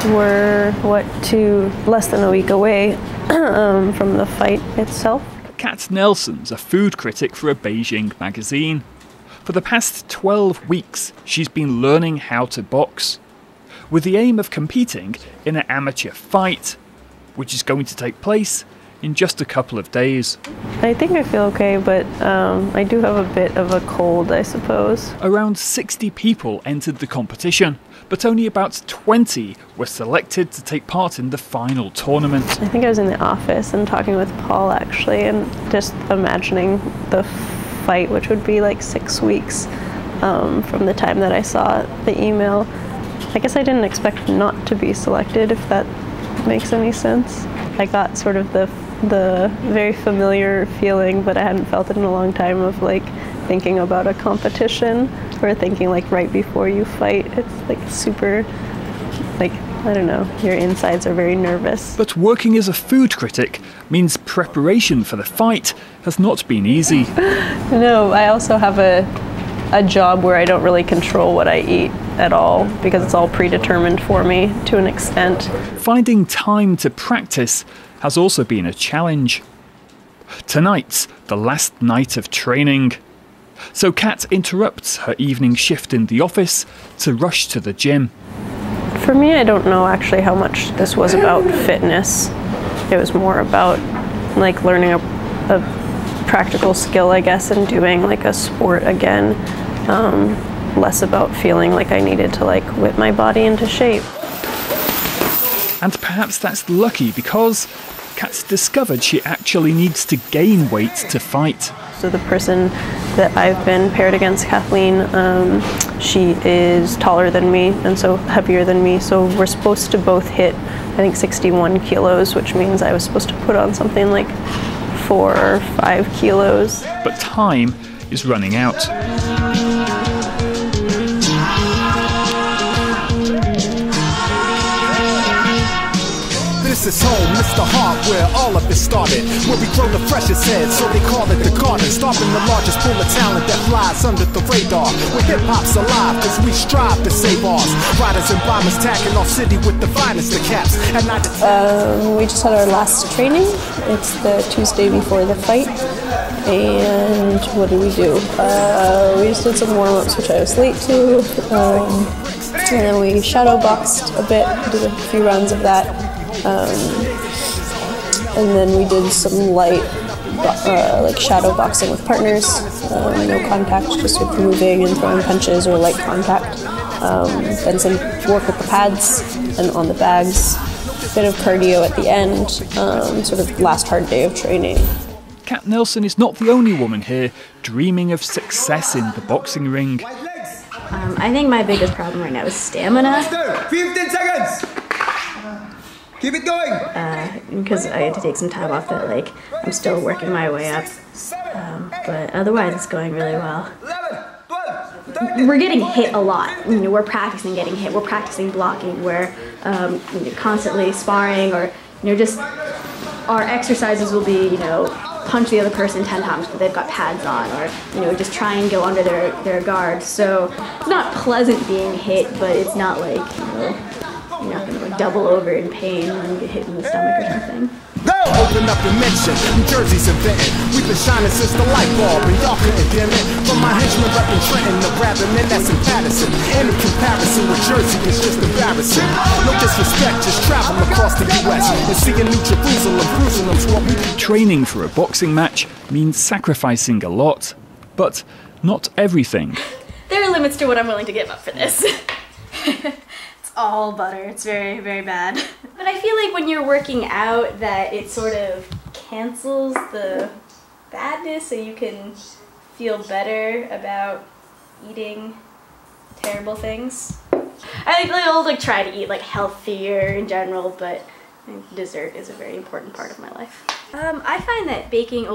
We're, less than a week away from the fight itself. Kat Nelson's a food critic for a Beijing magazine. For the past 12 weeks, she's been learning how to box, with the aim of competing in an amateur fight, which is going to take place in just a couple of days. I think I feel okay, but I do have a bit of a cold, I suppose. Around 60 people entered the competition, but only about 20 were selected to take part in the final tournament. I think I was in the office and talking with Paul, actually, and just imagining the fight, which would be like 6 weeks from the time that I saw the email. I guess I didn't expect not to be selected, if that makes any sense. I got sort of the very familiar feeling, but I hadn't felt it in a long time, of like thinking about a competition or thinking like right before you fight. It's like super, like, I don't know, your insides are very nervous. But working as a food critic means preparation for the fight has not been easy. No, I also have a job where I don't really control what I eat at all, because it's all predetermined for me to an extent. Finding time to practice has also been a challenge. Tonight's the last night of training, so Kat interrupts her evening shift in the office to rush to the gym. For me, I don't know actually how much this was about fitness. It was more about like learning a practical skill, I guess, and doing like a sport again. Less about feeling like I needed to like whip my body into shape. And perhaps that's lucky, because Kat's discovered she actually needs to gain weight to fight. So the person that I've been paired against, Kathleen, she is taller than me and so heavier than me. So we're supposed to both hit, I think, 61 kilos, which means I was supposed to put on something like 4 or 5 kilos. But time is running out. This is home, Mr. Heart, where all of it started. Where we grow the freshest heads, so they call it the garden. Starving the largest pool of talent that flies under the radar. Where hip-hop's alive, cause we strive to save ours. Riders and bombers tagging our city with the finest of caps. We just had our last training. It's the Tuesday before the fight. And what did we do? We just did some warm-ups, which I was late to. And then we shadow boxed a bit, did a few rounds of that. And then we did some light like shadow boxing with partners, no contact, just with moving and throwing punches or light contact. Then some work with the pads and on the bags, bit of cardio at the end, sort of last hard day of training. Kat Nelson is not the only woman here dreaming of success in the boxing ring. I think my biggest problem right now is stamina. 15 seconds! Keep it going! Because I had to take some time off that, like, I'm still working my way up. But otherwise, it's going really well. We're getting hit a lot. You know, we're practicing getting hit. We're practicing blocking. We're constantly sparring, or just our exercises will be, punch the other person 10 times because they've got pads on, or just try and go under their guard. So it's not pleasant being hit, but it's not like you're not going to go double over in pain when you get hit in the stomach or something. Go! Open up and mention, New Jersey's invented. We've been shining since the light bulb, and y'all couldn't dim it. From my henchmen up in Trenton to grabbing men that's in Patterson. Any comparison with Jersey is just embarrassing. No disrespect, just travel across the U.S. and seeing New Jerusalem, Jerusalem's what we... Training for a boxing match means sacrificing a lot, but not everything. There are limits to what I'm willing to give up for this. All butter. It's very, very bad. But I feel like when you're working out that it sort of cancels the badness, so you can feel better about eating terrible things. I'll try to eat healthier in general, but dessert is a very important part of my life. I find that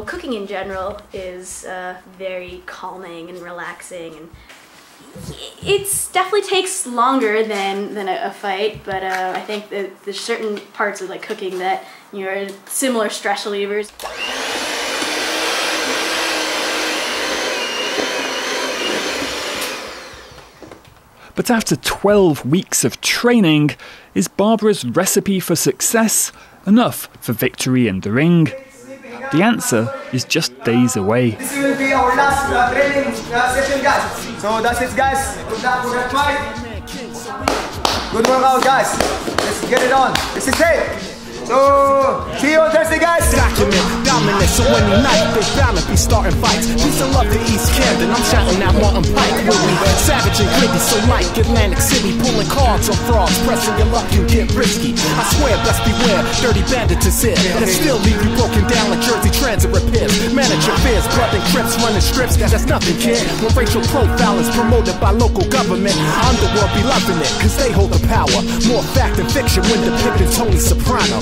cooking in general is very calming and relaxing, and it definitely takes longer than a fight, but I think that there's certain parts of cooking that are similar stress relievers. But after 12 weeks of training, is Barbara's recipe for success enough for victory in the ring? The answer is just days away. This will be our last training session, guys. So that's it, guys. Good luck for that fight. Good workout, guys. Let's get it on. This is it. So, see you on Thursday, guys. Document dominant, so when you night, they bound to be starting fights. Peace and love to East Camden, I'm shouting that Martin Pike with me. Savage and gritty, so like Atlantic City, pulling cards on frauds, pressing your luck, you get risky. I swear, best beware, dirty bandit is here. And it still leave you broken down like Jersey Transit repairs. Manage your fears, blood and crips, running strips, that's nothing, kid. When racial profile is promoted by local government, underworld be loving it, cause they hold the power. More fact than fiction when depicting Tony Soprano.